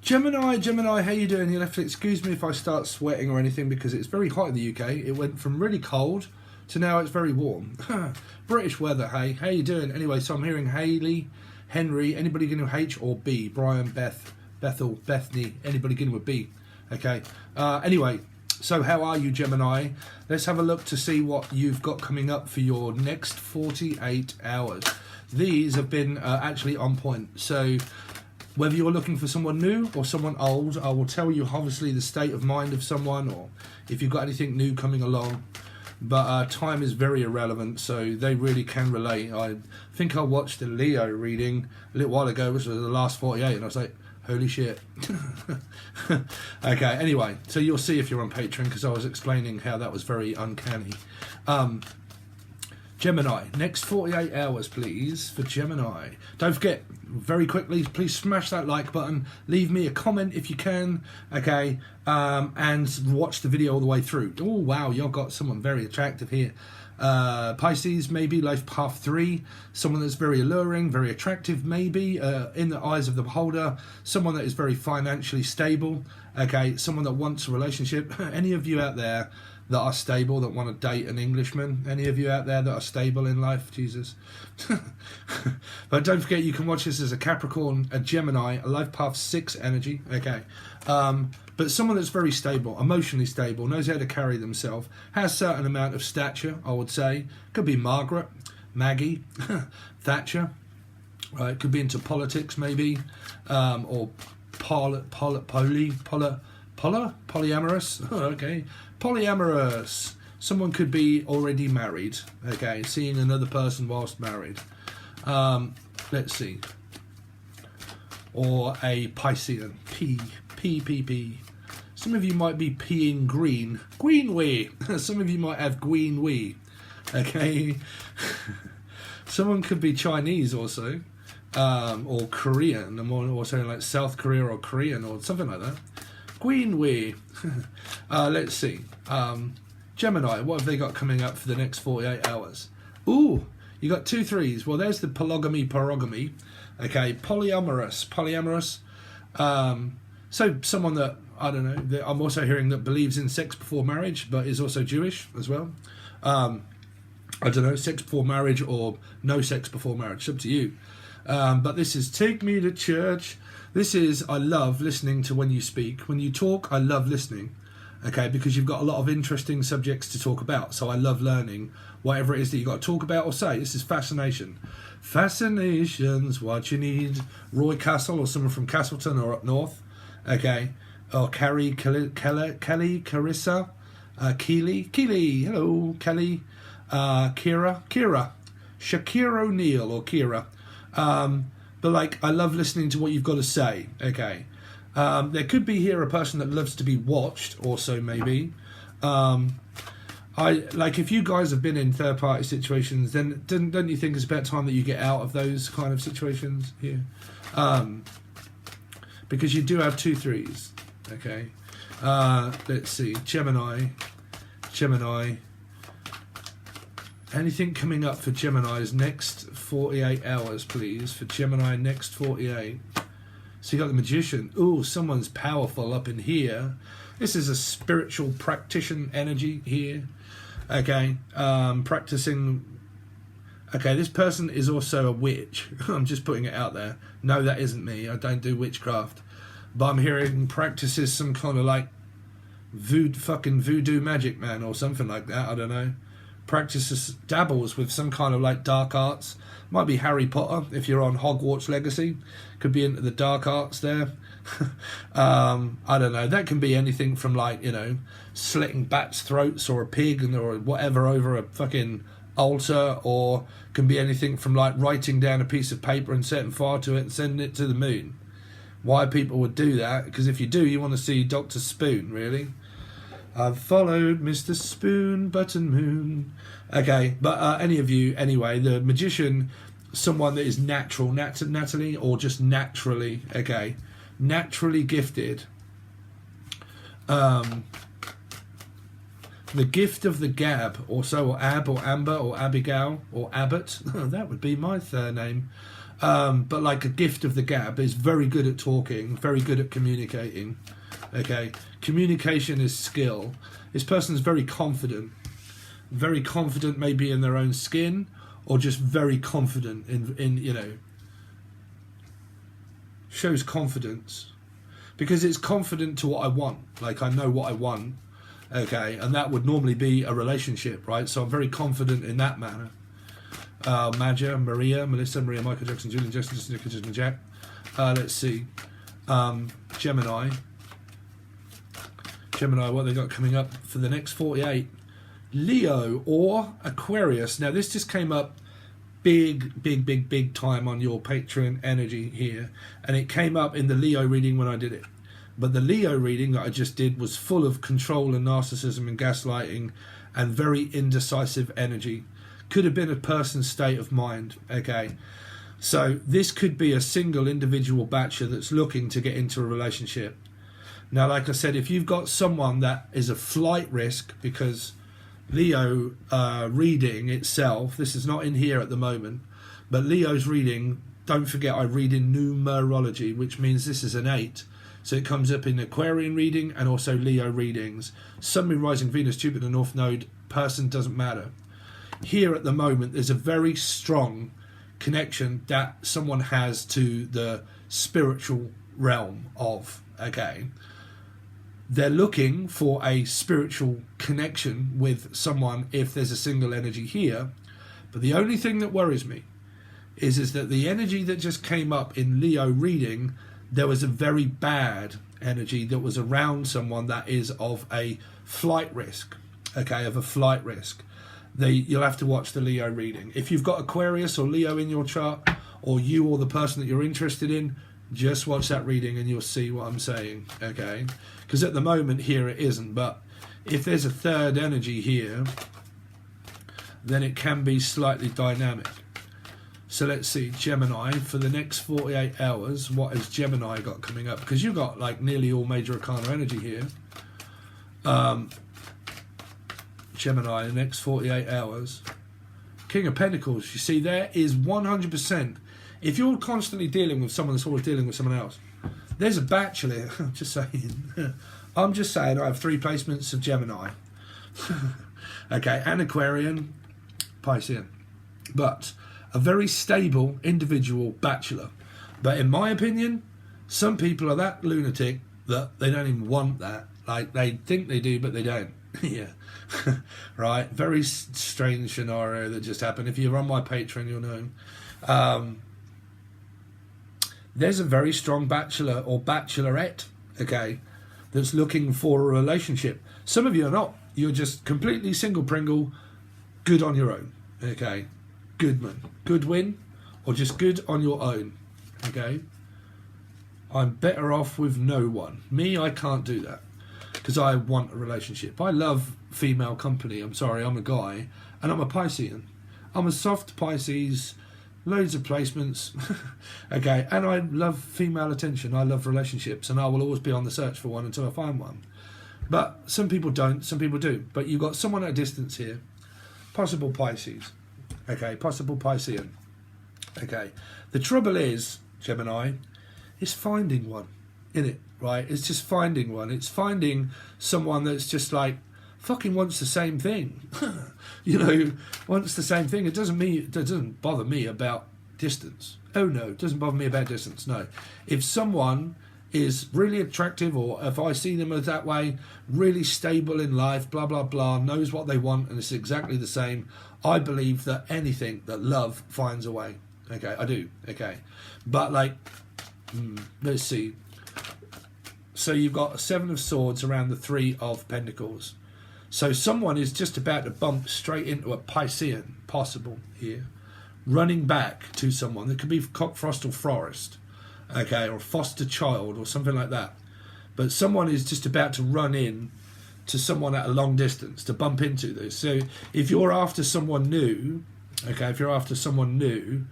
Gemini, how you doing? You'll have to excuse me if I start sweating or anything because it's very hot in the UK. It went from really cold to now it's very warm. British weather, hey. How you doing? Anyway, so I'm hearing Haley, Henry, anybody beginning with H or B? Brian, Beth, Bethel, Bethany, anybody beginning with B? Okay. Anyway, so how are you, Gemini? Let's have a look to see what you've got coming up for your next 48 hours. These have been actually on point. So whether you're looking for someone new or someone old, I will tell you obviously the state of mind of someone or if you've got anything new coming along. But time is very irrelevant, so they really can relate. I think I watched a Leo reading a little while ago, which was the last 48, and I was like, holy shit. Okay, anyway, so you'll see if you're on Patreon, because I was explaining how that was very uncanny. Gemini, next 48 hours, please, for Gemini. Don't forget, very quickly, please smash that like button. Leave me a comment if you can, okay, and watch the video all the way through. Oh, wow, you've got someone very attractive here. Pisces, maybe life path 3. Someone that's very alluring, very attractive, maybe, in the eyes of the beholder. Someone that is very financially stable, okay, someone that wants a relationship. Any of you out there that are stable, that want to date an Englishman? Any of you out there that are stable in life? Jesus. But don't forget, you can watch this as a Capricorn, a Gemini, a life path 6 energy, okay. But someone that's very stable, emotionally stable, knows how to carry themselves, has a certain amount of stature, I would say. Could be Margaret, Maggie, Thatcher, right? Could be into politics, maybe, or polyamorous, okay. Polyamorous. Someone could be already married, okay, seeing another person whilst married. Let's see. Or a Piscean. P. Some of you might be peeing green. Greenway. Some of you might have greenway. Okay. Someone could be Chinese also. Or Korean. Or something like South Korea or Korean or something like that. Greenway. Let's see. Gemini, what have they got coming up for the next 48 hours? Ooh, you got 2 3s. Well, there's the polygamy. Okay, polyamorous. So someone that, I don't know, that I'm also hearing that believes in sex before marriage, but is also Jewish as well. I don't know, sex before marriage or no sex before marriage. It's up to you. But this is Take Me to Church. This is, I love listening to when you speak. When you talk, I love listening. Okay, because you've got a lot of interesting subjects to talk about. So I love learning whatever it is that you've got to talk about or say. This is fascination. Fascination's what you need. Roy Castle or someone from Castleton or up north. Okay. Or Kelly, Carissa, Keely, hello, Kelly, Kira, Shakira O'Neal or Kira. But like, I love listening to what you've got to say. Okay. There could be here a person that loves to be watched also, maybe. If you guys have been in third party situations, then don't you think it's about time that you get out of those kind of situations here? Because you do have 2 3s. Okay. Let's see. Gemini. Anything coming up for Gemini's next 48 hours, please? For Gemini, next 48. So you got the Magician. Ooh, someone's powerful up in here. This is a spiritual practitioner energy here. Okay. Practicing. Okay, this person is also a witch. I'm just putting it out there. No, that isn't me. I don't do witchcraft. But I'm hearing practices some kind of like voodoo magic man or something like that. I don't know. Practices, dabbles with some kind of like dark arts. Might be Harry Potter if you're on Hogwarts Legacy. Could be into the dark arts there. I don't know. That can be anything from like, you know, slitting bats' throats or a pig or whatever over a fucking altar, or can be anything from like writing down a piece of paper and setting fire to it and sending it to the moon. Why people would do that? Because if you do, you want to see Dr. Spoon, really. I've followed Mr. Spoon, Button Moon. Okay, but any of you, anyway, the Magician, someone that is natural, Natalie, or just naturally, okay, naturally gifted. The gift of the gab, or Ab, or Amber, or Abigail, or Abbott. That would be my third name. but like a gift of the gab, is very good at talking, very good at communicating. Okay, communication is skill. This person's very confident maybe in their own skin, or just very confident in you know, shows confidence, because it's confident to what I want. Like, I know what I want, okay, and that would normally be a relationship, right? So I'm very confident in that manner. Maja, Maria, Melissa, Maria, Michael Jackson, Julian, Justin, Nicola, Justin, Jack. Let's see. Gemini, what they got coming up for the next 48? Leo or Aquarius. Now, this just came up big time on your Patreon energy here, and it came up in the Leo reading when I did it. But the Leo reading that I just did was full of control and narcissism and gaslighting and very indecisive energy. Could have been a person's state of mind. Okay, so this could be a single individual bachelor that's looking to get into a relationship. Now, like I said, if you've got someone that is a flight risk, because Leo reading itself, this is not in here at the moment, but Leo's reading, don't forget I read in numerology, which means this is an 8. So it comes up in Aquarian reading and also Leo readings. Sun, Moon, Rising, Venus, Jupiter, North Node, person, doesn't matter. Here at the moment, there's a very strong connection that someone has to the spiritual realm of, okay? They're looking for a spiritual connection with someone if there's a single energy here. But the only thing that worries me is that the energy that just came up in Leo reading, there was a very bad energy that was around someone that is of a flight risk, okay, of a flight risk. You'll have to watch the Leo reading. If you've got Aquarius or Leo in your chart, or you or the person that you're interested in, just watch that reading and you'll see what I'm saying, okay? Because at the moment here it isn't, but if there's a third energy here, then it can be slightly dynamic. So let's see, Gemini, for the next 48 hours, what has Gemini got coming up? Because you've got like nearly all major arcana energy here. Gemini, the next 48 hours. King of Pentacles, you see there is 100%. If you're constantly dealing with someone that's always dealing with someone else, there's a bachelor, I'm just saying. I'm just saying I have 3 placements of Gemini. Okay, and Aquarian, Piscean. But a very stable individual bachelor. But in my opinion, some people are that lunatic that they don't even want that. Like, they think they do, but they don't. Yeah. Right, very strange scenario that just happened. If you're on my Patreon, you'll know. There's a very strong bachelor or bachelorette, okay, that's looking for a relationship. Some of you are not. You're just completely single Pringle, good on your own, okay? Good man, good win, or just good on your own, okay? I'm better off with no one. Me, I can't do that because I want a relationship. I love female company. I'm sorry, I'm a guy, and I'm a Piscean. I'm a soft Pisces, loads of placements, okay, and I love female attention. I love relationships, and I will always be on the search for one until I find one. But some people don't, some people do. But you've got someone at a distance here, possible Pisces, okay, possible Piscean, okay. The trouble is, Gemini, is finding one, innit, right? It's just finding one. It's finding someone that's just like, fucking wants the same thing. You know, wants the same thing. It doesn't bother me about distance. Oh no, it doesn't bother me about distance, no. If someone is really attractive, or if I see them as that way, really stable in life, blah blah blah, knows what they want, and it's exactly the same, I believe that anything, that love finds a way. Okay, I do, okay. But like, let's see. So you've got a 7 of Swords around the 3 of Pentacles. So someone is just about to bump straight into a Piscean, possible here, running back to someone. That could be Cockfrost or Forest, okay, or foster child or something like that. But someone is just about to run in to someone at a long distance to bump into this. So if you're after someone new, okay, if you're after someone new,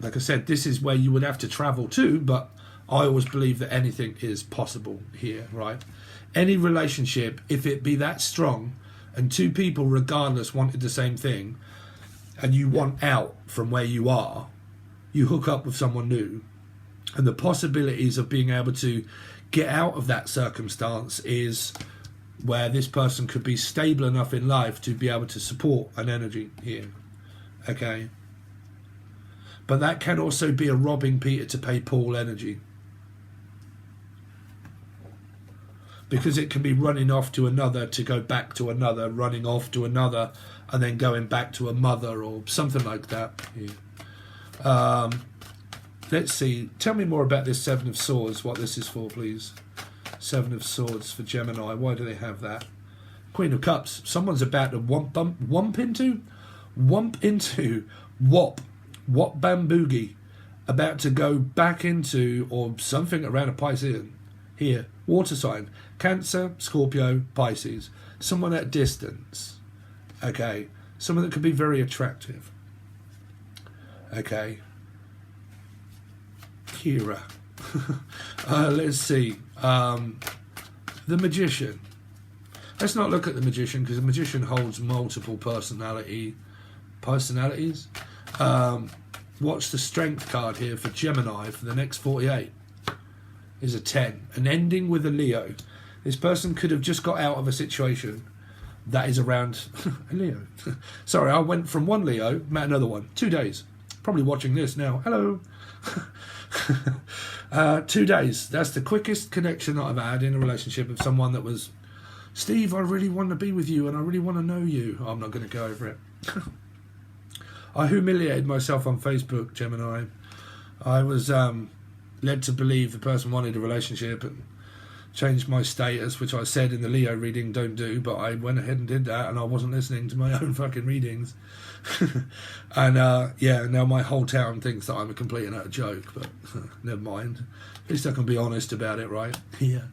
like I said, this is where you would have to travel to, but I always believe that anything is possible here, right? Any relationship, if it be that strong and 2 people regardless wanted the same thing, and you want out from where you are, you hook up with someone new, and the possibilities of being able to get out of that circumstance is where this person could be stable enough in life to be able to support an energy here. Okay. But that can also be a robbing Peter to pay Paul energy. Because it can be running off to another to go back to another, running off to another, and then going back to a mother or something like that. Yeah. Let's see. Tell me more about this Seven of Swords, what this is for, please. Seven of Swords for Gemini. Why do they have that? Queen of Cups. Someone's about to womp into wop bamboogie. About to go back into, or something around a Piscean. Here. Water sign. Cancer, Scorpio, Pisces. Someone at distance. Okay. Someone that could be very attractive. Okay. Kira. Let's see. The Magician. Let's not look at the Magician, because the Magician holds multiple personalities. What's the Strength card here for Gemini for the next 48? Is a 10. An ending with a Leo. This person could have just got out of a situation that is around a Leo. Sorry, I went from one Leo, met another one. 2 days. Probably watching this now. Hello. 2 days. That's the quickest connection that I've had in a relationship with someone that was, Steve, I really want to be with you and I really want to know you. I'm not going to go over it. I humiliated myself on Facebook, Gemini. I was led to believe the person wanted a relationship and changed my status, which I said in the Leo reading don't do, but I went ahead and did that, and I wasn't listening to my own fucking readings. And yeah, now my whole town thinks that I'm a complete and utter joke, but never mind. At least I can be honest about it, right? Yeah.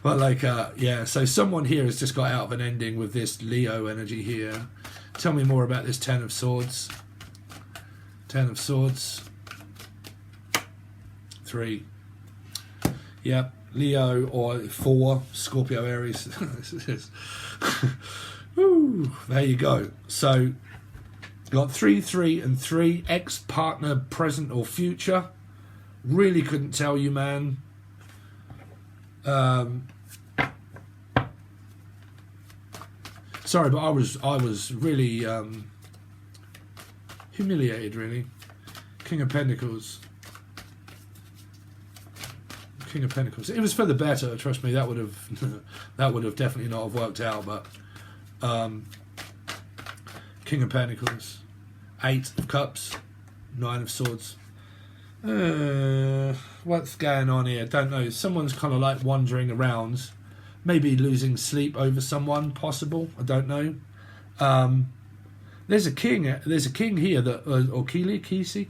But like, yeah, so someone here has just got out of an ending with this Leo energy here. Tell me more about this Ten of Swords. Ten of Swords. 3. Yep. Leo or 4, Scorpio, Aries. Woo, there you go. So, got 3, 3, and 3. Ex-partner, present or future. Really couldn't tell you, man. Sorry, but I was really humiliated. Really, King of Pentacles. King of Pentacles. It was for the better. Trust me, that would have definitely not have worked out. But King of Pentacles, 8 of Cups, 9 of Swords. What's going on here? Don't know. Someone's kind of like wandering around, maybe losing sleep over someone. Possible. I don't know. There's a king. There's a king here that, or Casey.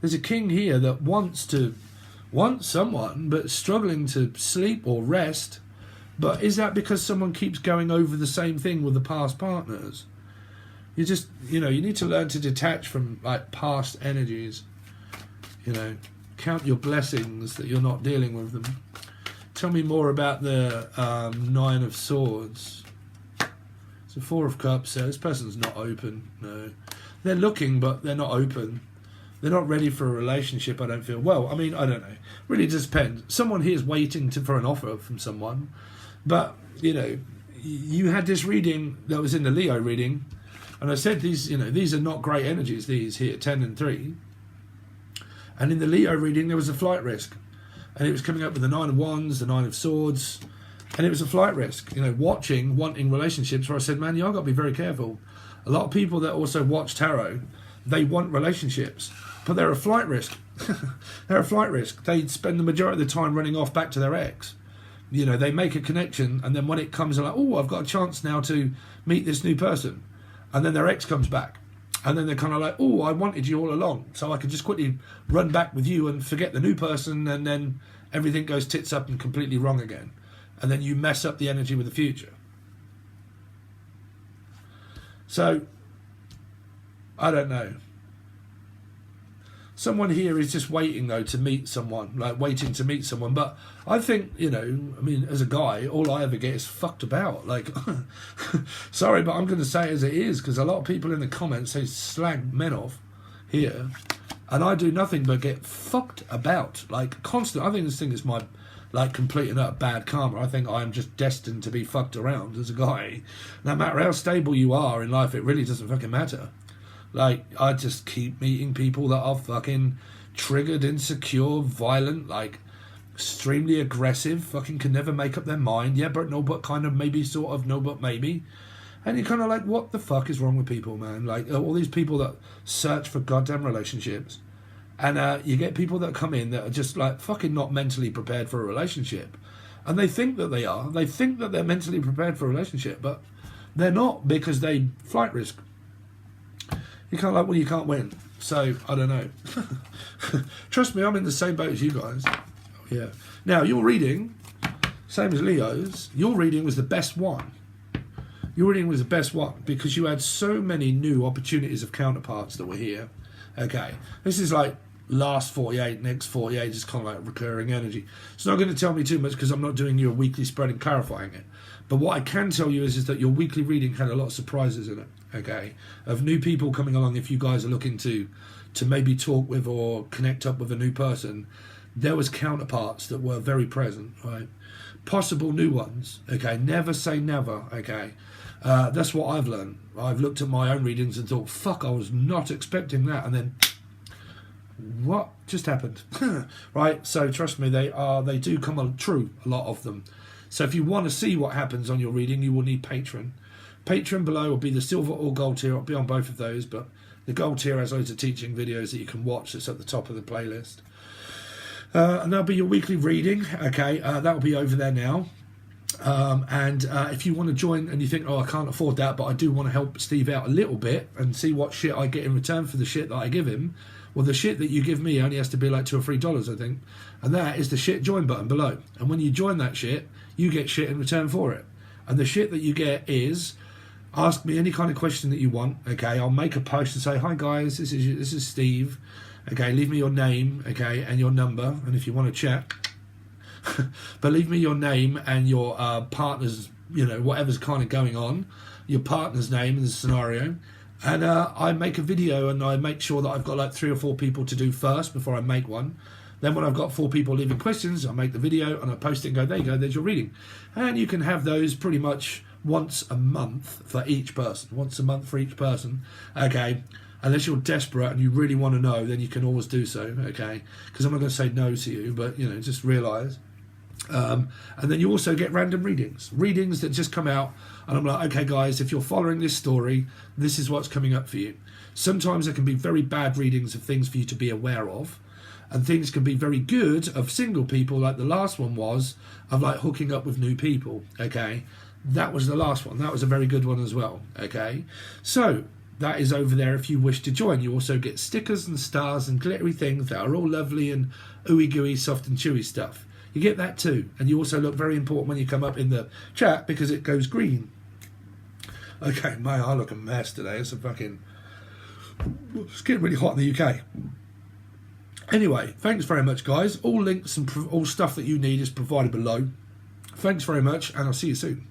There's a king here that wants someone, but struggling to sleep or rest. But is that because someone keeps going over the same thing with the past partners? You just, you need to learn to detach from like past energies. Count your blessings that you're not dealing with them. Tell me more about the 9 of Swords. So 4 of Cups. This person's not open. No, they're looking, but they're not open. They're not ready for a relationship, I don't feel. Well, I mean, I don't know. Really just depends. Someone here is waiting for an offer from someone. But, you had this reading that was in the Leo reading. And I said these are not great energies, these here, 10 and 3. And in the Leo reading, there was a flight risk. And it was coming up with the 9 of Wands, the 9 of Swords. And it was a flight risk. Wanting relationships, where I said, man, you've got to be very careful. A lot of people that also watch tarot, they want relationships, but they're a flight risk. They're a flight risk. They spend the majority of the time running off back to their ex. They make a connection, and then when it comes, they're like, oh, I've got a chance now to meet this new person. And then their ex comes back. And then they're kind of like, oh, I wanted you all along, so I could just quickly run back with you and forget the new person, and then everything goes tits up and completely wrong again. And then you mess up the energy with the future. So, I don't know. Someone here is just waiting, though, to meet someone, waiting to meet someone. But I think, as a guy, all I ever get is fucked about. Sorry, but I'm going to say it as it is, because a lot of people in the comments, they slag men off here. and I do nothing but get fucked about, like, constant. I think this thing is my, like, complete and utter bad karma. I think I am just destined to be fucked around as a guy. No matter how stable you are in life, it really doesn't fucking matter. Like, I just keep meeting people that are fucking triggered, insecure, violent, like, extremely aggressive, fucking can never make up their mind. Yeah, but no, but kind of, maybe, sort of, no, but maybe. And you're kind of like, what the fuck is wrong with people, man? Like, all these people that search for goddamn relationships. And you get people that come in that are just, like, fucking not mentally prepared for a relationship. And they think that they are. They think that they're mentally prepared for a relationship, but they're not, because they flight risk. You can't, like, well, you can't win. So, I don't know. Trust me, I'm in the same boat as you guys. Yeah. Now, your reading, same as Leo's, your reading was the best one. Your reading was the best one because you had so many new opportunities of counterparts that were here. Okay. This is like last 48, next 48 is kind of like recurring energy. It's not going to tell me too much because I'm not doing your weekly spread and clarifying it. But what I can tell you is that your weekly reading had a lot of surprises in it. Okay. Of new people coming along if you guys are looking to maybe talk with or connect up with a new person. There was counterparts that were very present, right? Possible new ones, okay? Never say never, okay? That's what I've learned. I've looked at my own readings and thought, fuck, I was not expecting that. And then, what just happened? Right? So trust me, they do come true, a lot of them. So if you want to see what happens on your reading, you will need Patreon. Patreon below will be the silver or gold tier. I'll be on both of those, but the gold tier has loads of teaching videos that you can watch. It's at the top of the playlist. And that'll be your weekly reading. Okay, that'll be over there now. And if you want to join and you think, oh, I can't afford that, but I do want to help Steve out a little bit and see what shit I get in return for the shit that I give him, well, the shit that you give me only has to be like $2 or $3, I think. And that is the shit join button below. And when you join that shit, you get shit in return for it. And the shit that you get is, ask me any kind of question that you want. Okay, I'll make a post and say, hi guys, this is Steve. Okay, leave me your name, okay, and your number, and if you want to chat, but leave me your name and your partner's, you know, whatever's kind of going on, your partner's name in the scenario, and I make a video and I make sure that I've got like 3 or 4 people to do first before I make one. Then when I've got 4 people leaving questions, I make the video and I post it and go, there you go, there's your reading. And you can have those pretty much once a month for each person, okay. Unless you're desperate and you really want to know, then you can always do so, okay? Because I'm not going to say no to you, but, you know, just realise. And then you also get random readings that just come out, and I'm like, okay, guys, if you're following this story, this is what's coming up for you. Sometimes there can be very bad readings of things for you to be aware of, and things can be very good of single people, like the last one was, of like hooking up with new people, okay? That was the last one. That was a very good one as well, okay? So that is over there if you wish to join. You also get stickers and stars and glittery things that are all lovely and ooey gooey, soft and chewy stuff. You get that too. And you also look very important when you come up in the chat because it goes green. Okay, I look a mess today. It's getting really hot in the UK. Anyway, thanks very much, guys. All links and all stuff that you need is provided below. Thanks very much, and I'll see you soon.